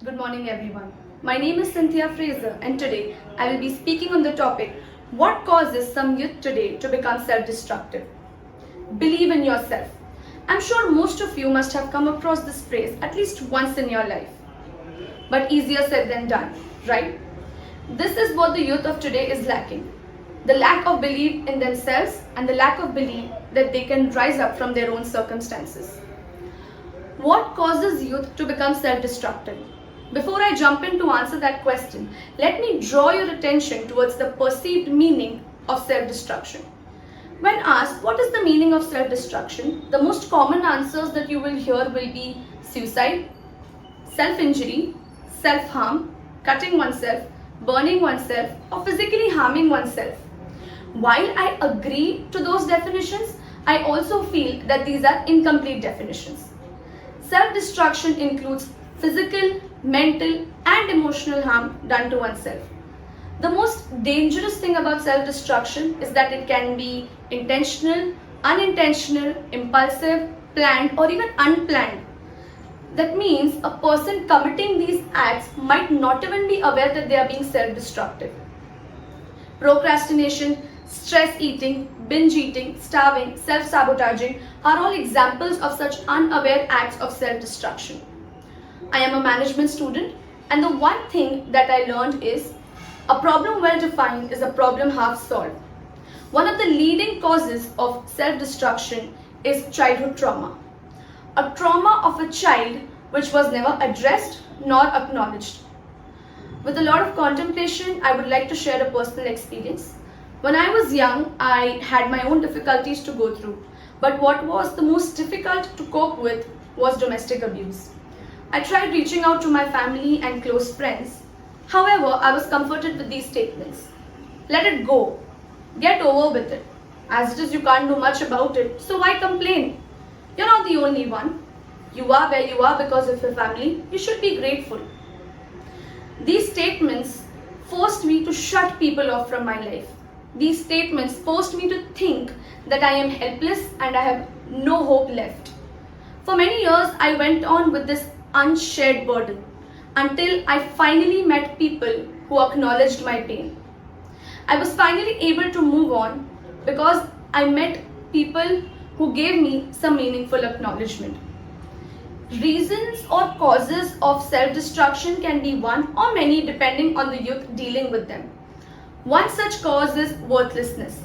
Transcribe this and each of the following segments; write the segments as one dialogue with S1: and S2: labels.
S1: Good morning, everyone. My name is Cynthia Fraser, and today I will be speaking on the topic what causes some youth today to become self destructive. Believe in yourself. I'm sure most of you must have come across this phrase at least once in your life. But easier said than done, right? This is what the youth of today is lacking: the lack of belief in themselves and the lack of belief that they can rise up from their own circumstances. What causes youth to become self-destructive? Before I jump in to answer that question, let me draw your attention towards the perceived meaning of self-destruction. When asked what is the meaning of self-destruction, the most common answers that you will hear will be suicide, self-injury, self-harm, cutting oneself, burning oneself, or physically harming oneself. While I agree to those definitions, I also feel that these are incomplete definitions. Self-destruction includes physical, mental, and emotional harm done to oneself. The most dangerous thing about self-destruction is that it can be intentional, unintentional, impulsive, planned, or even unplanned. That means a person committing these acts might not even be aware that they are being self-destructive. Procrastination, stress eating, binge eating, starving, self-sabotaging are all examples of such unaware acts of self-destruction. I am a management student, and the one thing that I learned is a problem well defined is a problem half solved. One of the leading causes of self-destruction is childhood trauma. A trauma of a child which was never addressed nor acknowledged. With a lot of contemplation, I would like to share a personal experience. When I was young, I had my own difficulties to go through, but what was the most difficult to cope with was domestic abuse. I tried reaching out to my family and close friends. However, I was comforted with these statements: let it go, get over with it. As it is, you can't do much about it, so why complain? You're not the only one. You are where you are because of your family. You should be grateful. These statements forced me to shut people off from my life. These statements forced me to think that I am helpless and I have no hope left. For many years, I went on with this unshared burden until I finally met people who acknowledged my pain. I was finally able to move on because I met people who gave me some meaningful acknowledgement. Reasons or causes of self-destruction can be one or many depending on the youth dealing with them. One such cause is worthlessness.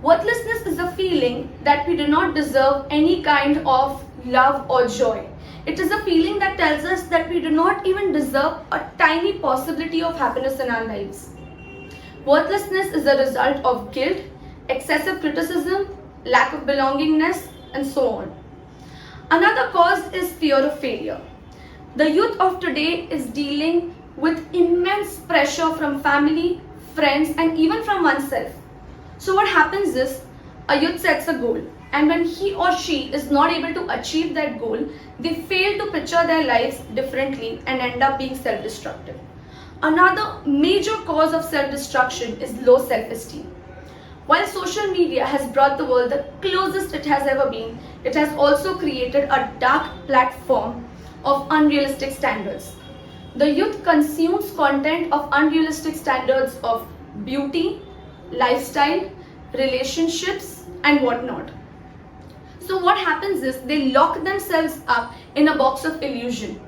S1: Worthlessness is a feeling that we do not deserve any kind of love or joy. It is a feeling that tells us that we do not even deserve a tiny possibility of happiness in our lives. Worthlessness is a result of guilt, excessive criticism, lack of belongingness, and so on. Another cause is fear of failure. The youth of today is dealing with immense pressure from family, friends, and even from oneself. So what happens is a youth sets a goal, and when he or she is not able to achieve that goal, they fail to picture their lives differently and end up being self-destructive. Another major cause of self-destruction is low self-esteem. While social media has brought the world the closest it has ever been, it has also created a dark platform of unrealistic standards. The youth consumes content of unrealistic standards of beauty, lifestyle, relationships, and whatnot. So what happens is they lock themselves up in a box of illusion.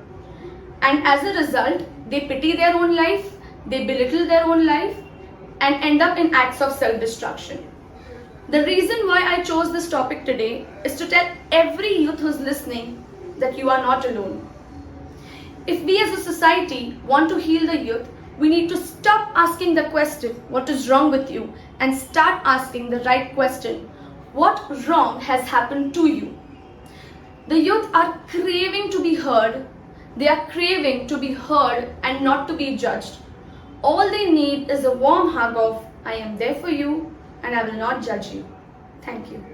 S1: And as a result, they pity their own life, they belittle their own life, and end up in acts of self-destruction. The reason why I chose this topic today is to tell every youth who's listening that you are not alone. If we as a society want to heal the youth, we need to stop asking the question, what is wrong with you? And start asking the right question, what wrong has happened to you? The youth are craving to be heard. They are craving to be heard and not to be judged. All they need is a warm hug of, I am there for you and I will not judge you. Thank you.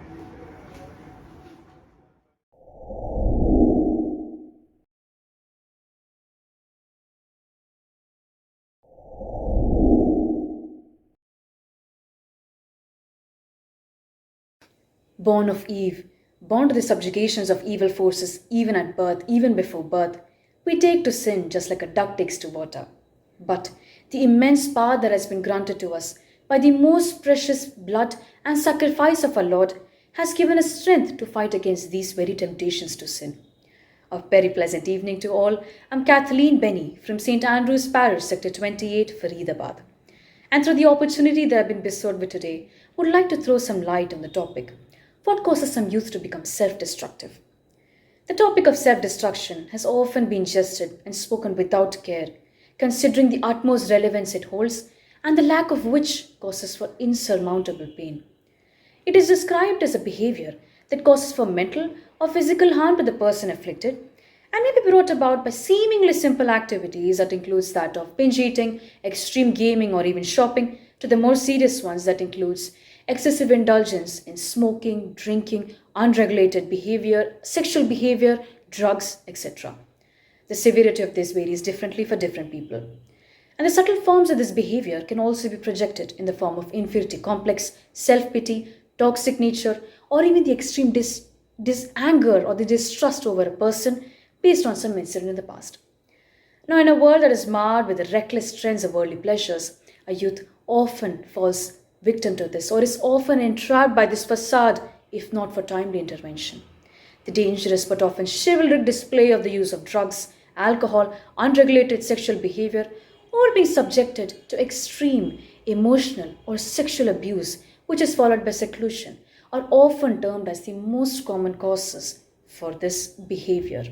S2: Born of Eve, born to the subjugations of evil forces even at birth, even before birth, We take to sin just like a duck takes to water. But the immense power that has been granted to us by the most precious blood and sacrifice of our Lord has given us strength to fight against these very temptations to sin. A very pleasant evening to all. I'm Kathleen Benny from St. Andrew's Parish, Sector 28, Faridabad. And through the opportunity that I've been bestowed with today, would like to throw some light on the topic: what causes some youth to become self-destructive? The topic of self-destruction has often been jested and spoken without care, considering the utmost relevance it holds and the lack of which causes for insurmountable pain. It is described as a behavior that causes for mental or physical harm to the person afflicted and may be brought about by seemingly simple activities that includes that of binge eating, extreme gaming or even shopping, to the more serious ones that includes excessive indulgence in smoking, drinking, unregulated behavior, sexual behavior, drugs, etc. The severity of this varies differently for different people. And the subtle forms of this behavior can also be projected in the form of inferiority complex, self-pity, toxic nature, or even the extreme anger or the distrust over a person based on some incident in the past. Now, in a world that is marred with the reckless trends of worldly pleasures, a youth often falls victim to this or is often entrapped by this facade if not for timely intervention. The dangerous but often chivalric display of the use of drugs, alcohol, unregulated sexual behavior, or being subjected to extreme emotional or sexual abuse, which is followed by seclusion, are often termed as the most common causes for this behavior.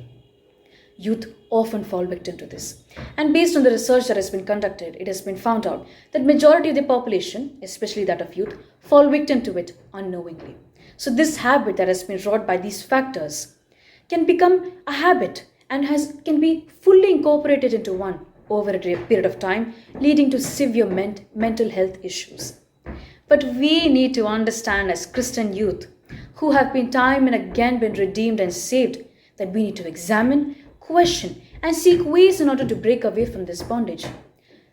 S2: Youth often fall victim to this. And based on the research that has been conducted, it has been found out that majority of the population, especially that of youth, fall victim to it unknowingly. So this habit that has been wrought by these factors can become a habit and can be fully incorporated into one over a period of time, leading to severe mental health issues. But we need to understand as Christian youth who have been time and again been redeemed and saved that we need to examine, question, and seek ways in order to break away from this bondage.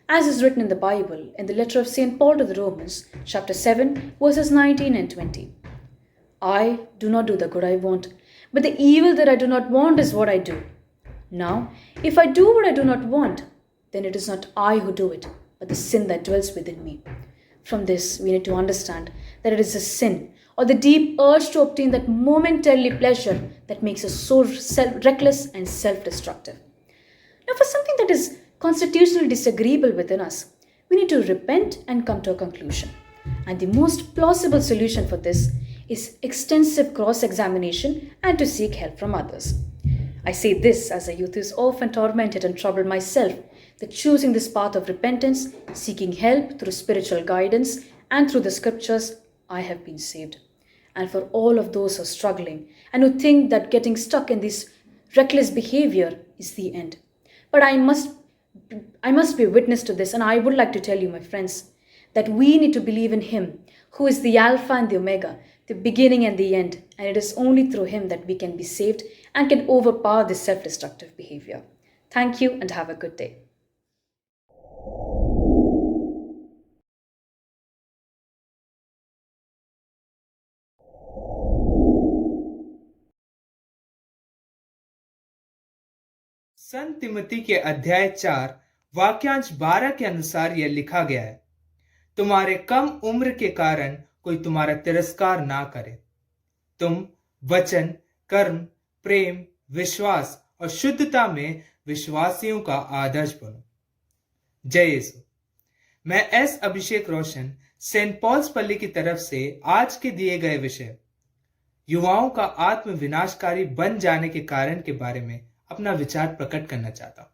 S2: As is written in the Bible, in the letter of St. Paul to the Romans, chapter 7, verses 19 and 20. I do not do the good I want, but the evil that I do not want is what I do. Now, if I do what I do not want, then it is not I who do it, but the sin that dwells within me. From this, we need to understand that it is a sin or the deep urge to obtain that momentary pleasure that makes us so reckless and self-destructive. Now, for something that is constitutionally disagreeable within us, we need to repent and come to a conclusion. And the most plausible solution for this is extensive cross-examination and to seek help from others. I say this as a youth who is often tormented and troubled myself, that choosing this path of repentance, seeking help through spiritual guidance and through the scriptures, I have been saved. And for all of those who are struggling and who think that getting stuck in this reckless behavior is the end. But I must be witness to this, and I would like to tell you, my friends, that we need to believe in Him who is the Alpha and the Omega, the beginning and the end, and it is only through Him that we can be saved and can overpower this self-destructive behavior. Thank you and have a good day.
S3: संत तिमोथी के अध्याय 4 वाक्यांश 12 के अनुसार यह लिखा गया है, तुम्हारे कम उम्र के कारण कोई तुम्हारा तिरस्कार ना करे। तुम वचन, कर्म, प्रेम, विश्वास और शुद्धता में विश्वासियों का आदर्श बनो। जय यीशु। मैं एस अभिषेक रोशन सेंट पॉल्स पल्ली की तरफ से आज के दिए गए विषय युवाओं का आत्म विनाशकारी बन जाने के कारण के बारे में अपना विचार प्रकट करना चाहता हूं।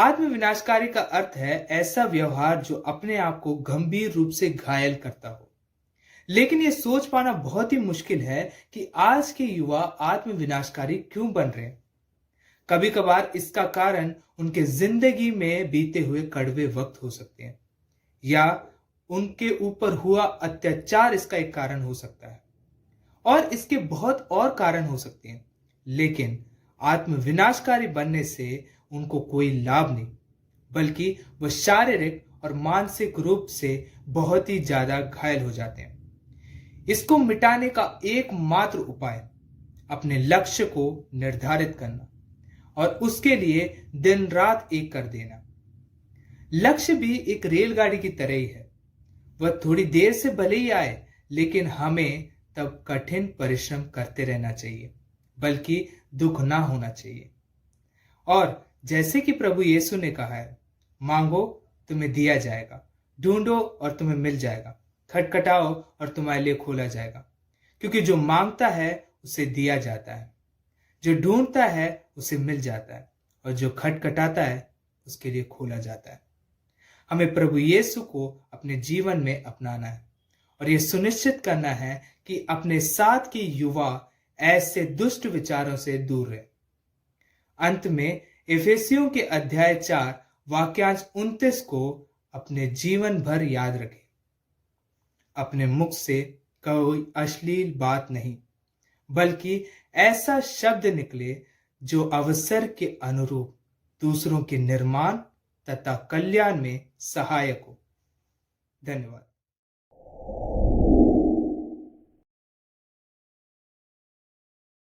S3: आत्म विनाशकारी का अर्थ है ऐसा व्यवहार जो अपने आप को गंभीर रूप से घायल करता हो। लेकिन यह सोच पाना बहुत ही मुश्किल है कि आज के युवा आत्म विनाशकारी क्यों बन रहे हैं। कभी कभार इसका कारण उनके जिंदगी में बीते हुए कड़वे वक्त हो सकते हैं, या उनके ऊपर हुआ अत्याचार इसका एक कारण हो सकता है, और इसके बहुत और कारण हो सकते हैं। लेकिन आत्म विनाशकारी बनने से उनको कोई लाभ नहीं, बल्कि वह शारीरिक और मानसिक रूप से बहुत ही ज्यादा घायल हो जाते हैं। इसको मिटाने का एकमात्र उपाय अपने लक्ष्य को निर्धारित करना और उसके लिए दिन रात एक कर देना। लक्ष्य भी एक रेलगाड़ी की तरह ही है। वह थोड़ी देर से भले ही आए, लेकिन हमें तब कठिन परिश्रम करते रहना चाहिए, बल्कि दुख ना होना चाहिए। और जैसे कि प्रभु यीशु ने कहा है, मांगो तुम्हें दिया जाएगा, ढूंढो और तुम्हें मिल जाएगा, खटखटाओ और तुम्हारे लिए खोला जाएगा। क्योंकि जो मांगता है उसे दिया जाता है, जो ढूंढता है उसे मिल जाता है, और जो खटखटाता है उसके लिए खोला जाता है। हमें प्रभु यीशु को अपने जीवन में अपनाना है और यह सुनिश्चित करना है कि अपने साथ के युवा ऐसे दुष्ट विचारों से दूर रहे। अंत में इफिसियों के अध्याय 4 वाक्यांश 29 को अपने जीवन भर याद रखें। अपने मुख से कोई अश्लील बात नहीं, बल्कि ऐसा शब्द निकले जो अवसर के अनुरूप दूसरों के निर्माण तथा कल्याण में सहायक हो। धन्यवाद।